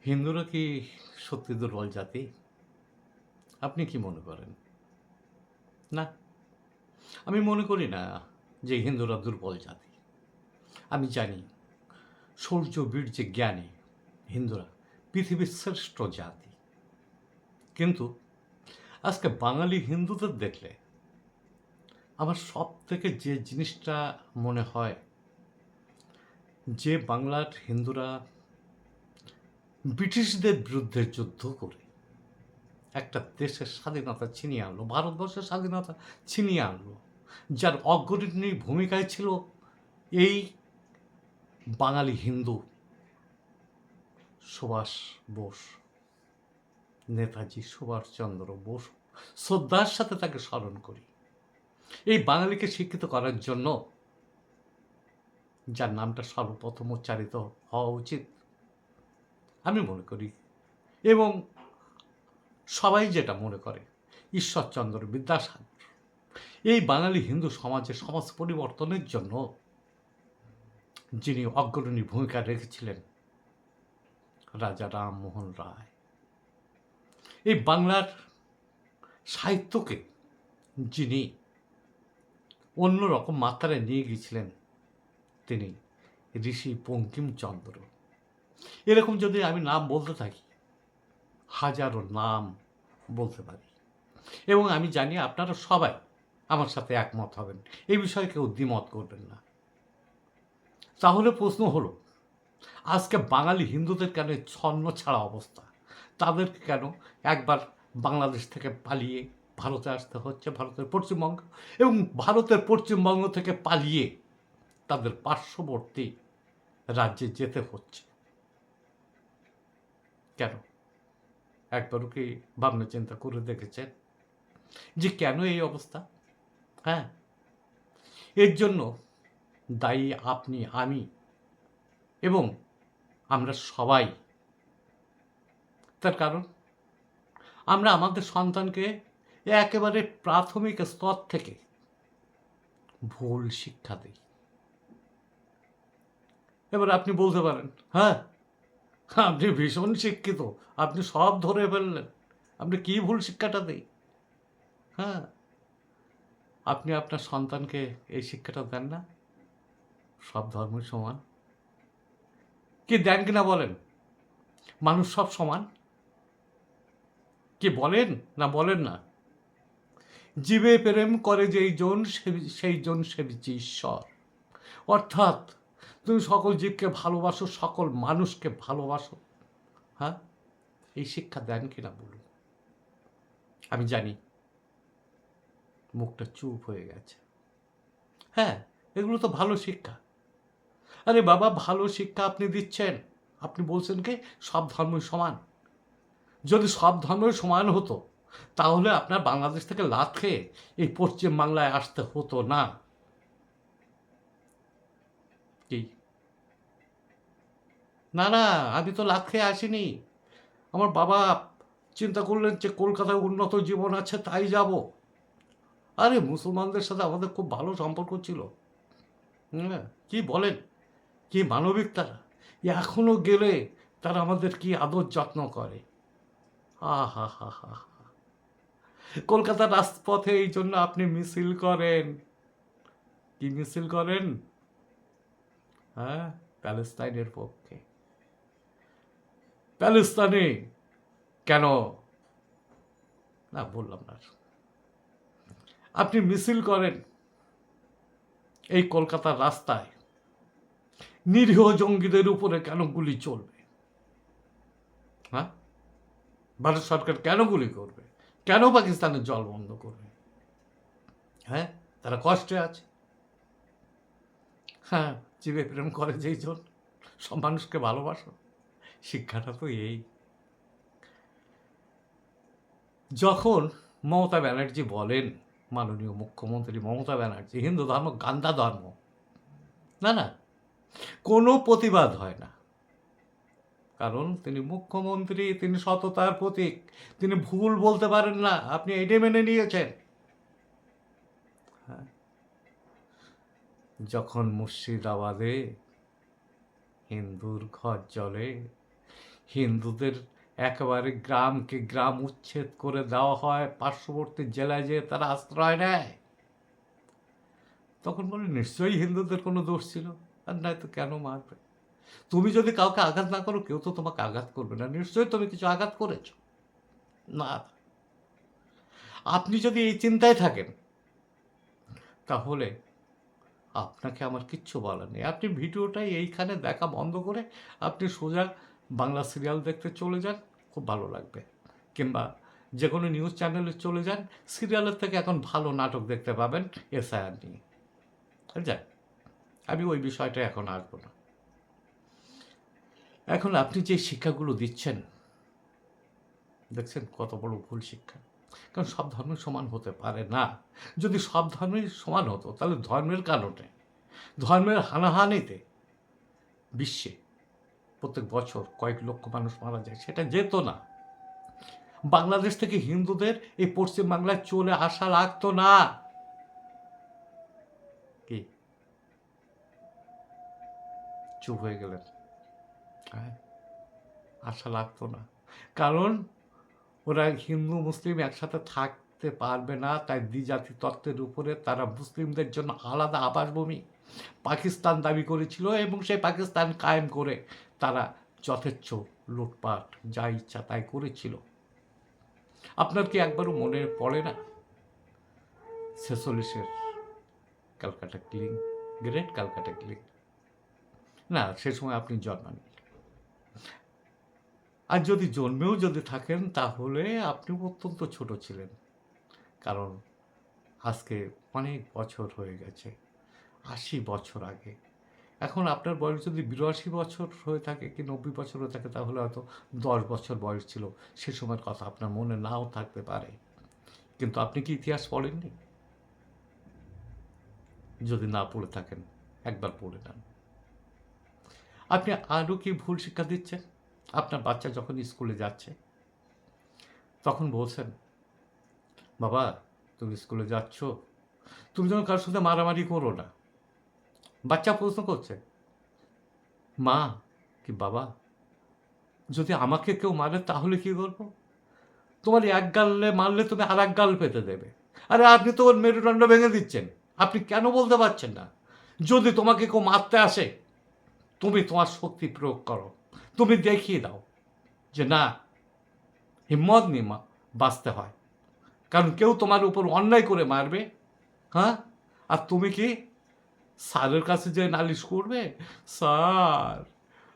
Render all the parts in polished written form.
হিন্দুরা কি সত্যি দুর্বল জাতি? আপনি কি মনে করেন? না, আমি মনে করি না যে হিন্দুরা দুর্বল জাতি। আমি জানি শৌর্য, বীর্যে, জ্ঞানে হিন্দুরা পৃথিবীর শ্রেষ্ঠ জাতি। কিন্তু আজকে বাঙালি হিন্দুদের দেখলে আমার সবথেকে যে জিনিসটা মনে হয়, যে বাংলার হিন্দুরা ব্রিটিশদের বিরুদ্ধে যুদ্ধ করে একটা দেশের স্বাধীনতা ছিনিয়ে আনলো, ভারতবর্ষের স্বাধীনতা ছিনিয়ে আনলো, যার অগ্রণী ভূমিকায় ছিল এই বাঙালি হিন্দু সুভাষ বোস, নেতাজি সুভাষচন্দ্র বোস। শ্রদ্ধার সাথে তাকে স্মরণ করি। এই বাঙালিকে শিক্ষিত করার জন্য যার নামটা সর্বপ্রথম উচ্চারিত হওয়া উচিত আমি মনে করি, এবং সবাই যেটা মনে করে, ঈশ্বরচন্দ্র বিদ্যাসাগর এই বাঙালি হিন্দু সমাজের সমাজ পরিবর্তনের জন্য যিনি অগ্রণী ভূমিকা রেখেছিলেন, রাজা রামমোহন রায়। এই বাংলার সাহিত্যকে যিনি অন্যরকম মাত্রায় নিয়ে গিয়েছিলেন, তিনি ঋষি বঙ্কিমচন্দ্র। এরকম যদি আমি নাম বলতে থাকি, হাজারো নাম বলতে পারি, এবং আমি জানি আপনারা সবাই আমার সাথে একমত হবেন, এই বিষয়ে কেউ দ্বিমত করবেন না। তাহলে প্রশ্ন হলো, আজকে বাঙালি হিন্দুদের কেন ছন্ন ছাড়া অবস্থা? তাদেরকে কেন একবার বাংলাদেশ থেকে পালিয়ে ভারতে আসতে হচ্ছে, ভারতের পশ্চিমবঙ্গ, এবং ভারতের পশ্চিমবঙ্গ থেকে পালিয়ে তাদের পার্শ্ববর্তী রাজ্যে যেতে হচ্ছে? কেন? একবারও কি ভাবনা চিন্তা করে দেখেছেন যে কেন এই অবস্থা? হ্যাঁ, এর জন্য দায়ী আপনি, আমি, এবং আমরা সবাই। তার কারণ আমরা আমাদের সন্তানকে একেবারে প্রাথমিক স্তর থেকে ভুল শিক্ষা দিই। এবার আপনি বলতে পারেন, হ্যাঁ, আপনি ভীষণ শিক্ষিত, আপনি সব ধরে ফেললেন, আপনি কি ভুল শিক্ষাটা দিই? হ্যাঁ, আপনি আপনার সন্তানকে এই শিক্ষাটা দেন না, সব ধর্মই সমান। কি দেন কিনা বলেন? মানুষ সব সমান কি বলেন না বলেন না? জীবে প্রেম করে যেই জন সেই জন সেবিছে ঈশ্বর। অর্থাৎ তুমি সকল জীবকে ভালোবাসো, সকল মানুষকে ভালোবাসো। হ্যাঁ, এই শিক্ষা দেন কিনা বলুন? আমি জানি মুখটা চুপ হয়ে গেছে। হ্যাঁ, এগুলো তো ভালো শিক্ষা। আরে বাবা, ভালো শিক্ষা আপনি দিচ্ছেন, আপনি বলছেন কি সব ধর্মই সমান। যদি সব ধর্মই সমান হতো, তাহলে আপনার বাংলাদেশ থেকে লাথ খেয়ে এই পশ্চিম বাংলায় আসতে হতো না। কি? না না, আমি তো লাথ খেয়ে আসিনি। আমার বাবা চিন্তা করলেন যে কলকাতায় উন্নত জীবন আছে, তাই যাব। আরে মুসলমানদের সাথে আমাদের খুব ভালো সম্পর্ক ছিল। হ্যাঁ, কি বলেন, কি মানবিক তারা! এখনো গেলে তারা আমাদের কি আদর যত্ন করে! হা হা হা। কলকাতার রাজপথে এই জন্য আপনি মিছিল করেন। কি মিছিল করেন? হ্যাঁ, প্যালেস্তাইনের পক্ষে। প্যালেস্তানে কেন? না, বললাম না। আপনি মিছিল করেন এই কলকাতার রাস্তায়, নিরীহ জঙ্গিদের উপরে কেন গুলি চলবে? হ্যাঁ, ভারত সরকার কেন গুলি করবে? কেন পাকিস্তানের জল বন্ধ করবে? হ্যাঁ, তারা কষ্টে আছে। হ্যাঁ, জীবে প্রেম করে যেই জন সব মানুষকে ভালোবাসো। শিক্ষাটা তো এই। যখন মমতা ব্যানার্জি বলেন, মাননীয় মুখ্যমন্ত্রী মমতা ব্যানার্জি, হিন্দু ধর্ম গান্দা ধর্ম, না না, কোনো প্রতিবাদ হয় না। কারণ তিনি মুখ্যমন্ত্রী, তিনি সততার প্রতীক, তিনি ভুল বলতে পারেন না, আপনি এটাই মেনে নিয়েছেন। হ্যাঁ, যখন মুর্শিদাবাদে হিন্দুর ঘর জ্বলে, হিন্দুদের একেবারে গ্রামকে গ্রাম উচ্ছেদ করে দেওয়া হয়, পার্শ্ববর্তী জেলায় যেয়ে তারা আশ্রয় নেয়। তখন বলে নিশ্চয়ই হিন্দুদের কোনো দোষ ছিল, আর নয় তো কেন মারবে? তুমি যদি কাউকে আঘাত না করো, কেউ তো তোমাকে আঘাত করবে না, নিশ্চয়ই তুমি কিছু আঘাত করেছো না। আপনি যদি এই চিন্তায় থাকেন, তাহলে আপনাকে আমার কিচ্ছু বলার নেই। আপনি ভিডিওটাই এইখানে দেখা বন্ধ করে আপনি সোজা বাংলা সিরিয়াল দেখতে চলে যান, খুব ভালো লাগবে। কিংবা যে কোনো নিউজ চ্যানেলে চলে যান, সিরিয়ালের থেকে এখন ভালো নাটক দেখতে পাবেন এসআইআর নিয়ে। যাক, আমি ওই বিষয়টা এখন আসবো না। এখন আপনি যে শিক্ষাগুলো দিচ্ছেন, দেখছেন কত বড় ভুল শিক্ষা। কারণ সব ধর্ম সমান হতে পারে না। যদি সব ধর্মই সমান হতো, তাহলে ধর্মের কারণে, ধর্মের হানাহানিতে বিশ্বে প্রত্যেক বছর কয়েক লক্ষ মানুষ মারা যায়, সেটা যেত না। বাংলাদেশ থেকে হিন্দুদের এই পশ্চিম বাংলায় চলে আসা লাগতো না। কি চুপ হয়ে গেলেন? হ্যাঁ, আশা লাগতো না। কারণ ওরা হিন্দু মুসলিম একসাথে থাকতে পারবে না, তাই দ্বিজাতি তত্ত্বের উপরে তারা মুসলিমদের জন্য আলাদা আবাসভূমি পাকিস্তান দাবি করেছিল, এবং সেই পাকিস্তান কায়েম করে তারা যথেচ্ছ লুটপাট যা ইচ্ছা তাই করেছিল। আপনার কি একবারও মনে পড়ে না 46-এর Calcutta killing, great Calcutta killing? না, সে সময় আপনি জন্মাননি। আর যদি জন্মেও যদি থাকেন, তাহলে আপনি অত্যন্ত ছোট ছিলেন। কারণ আজকে অনেক বছর হয়ে গেছে, 80 বছর আগে। এখন আপনার বয়স যদি 82 বছর হয়ে থাকে কি 90 বছর হয়ে থাকে, তাহলে হয়তো 10 বছর বয়স ছিল, সে সময়ের কথা আপনার মনে নাও থাকতে পারে। কিন্তু আপনি কি ইতিহাস পড়েননি? যদি না পড়ে থাকেন, একবার পড়ে নেন। আপনি আরও কি ভুল শিক্ষা দিচ্ছেন? আপনার বাচ্চা যখন স্কুলে যাচ্ছে, তখন বলছেন, বাবা তুমি স্কুলে যাচ্ছ, তুমি যেন কারোর সাথে মারামারি করো না। বাচ্চা প্রশ্ন করছে, মা কি বাবা, যদি আমাকে কেউ মারে তাহলে কি করবো? তোমার এক গালে মারলে তুমি আর এক গাল পেতে দেবে। আরে আপনি তো ওর মেরুদণ্ড ভেঙে দিচ্ছেন। আপনি কেন বলতে পারছেন না, যদি তোমাকে কেউ মারতে আসে, তুমি তোমার শক্তি প্রয়োগ করো, তুমি দেখিয়ে দাও যে না, হিম্মত নিয়ে বাঁচতে হয়। কারণ কেউ তোমার উপর অন্যায় করে মারবে, হ্যাঁ, আর তুমি কি স্যারের কাছে যে নালিশ করবে, স্যার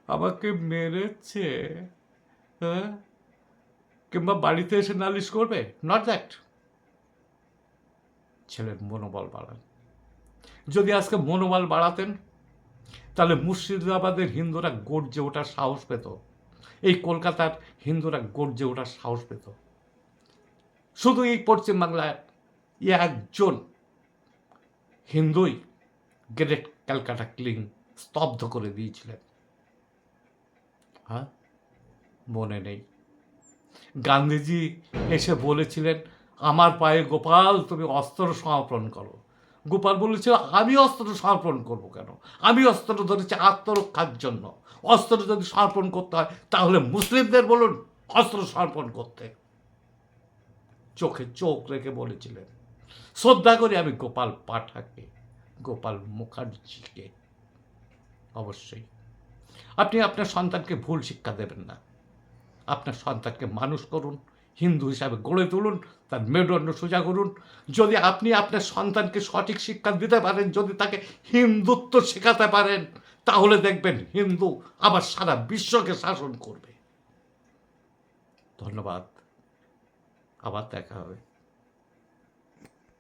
আমাকে মেরেছে, হ্যাঁ, কিংবা বাড়িতে এসে নালিশ করবে? Not that. ছেলের মনোবল বাড়ান। যদি আজকে মনোবল বাড়াতেন, তাহলে মুর্শিদাবাদের হিন্দুরা গর্জে ওঠার সাহস পেত, এই কলকাতার হিন্দুরা গর্জে ওঠার সাহস পেত। শুধু এই পশ্চিমবাংলায় একজন হিন্দুই গ্রেট ক্যালকাটা কিলিং স্তব্ধ করে দিয়েছিলেন। হ্যাঁ, মনে নেই? গান্ধীজি এসে বলেছিলেন, আমার পায়ে গোপাল তুমি অস্ত্র সমর্পণ করো। গোপাল বলেছিল, আমি অস্ত্র সমর্পণ করবো কেন? আমি অস্ত্র ধরেছি আত্মরক্ষার জন্য। অস্ত্র যদি সমর্পণ করতে হয়, তাহলে মুসলিমদের বলুন অস্ত্র সমর্পণ করতে। চোখে চোখ রেখে বলেছিলেন। শ্রদ্ধা করি আমি গোপাল পাঠাকে, গোপাল মুখার্জিকে। অবশ্যই আপনি আপনার সন্তানকে ভুল শিক্ষা দেবেন না। আপনার সন্তানকে মানুষ করুন, হিন্দু হিসাবে গড়ে তুলুন, তার মেরুদণ্ড সোজা করুন। যদি আপনি আপনার সন্তানকে সঠিক শিক্ষা দিতে পারেন, যদি তাকে হিন্দুত্ব শেখাতে পারেন, তাহলে দেখবেন হিন্দু আবার সারা বিশ্বকে শাসন করবে। ধন্যবাদ, আবার দেখা হবে।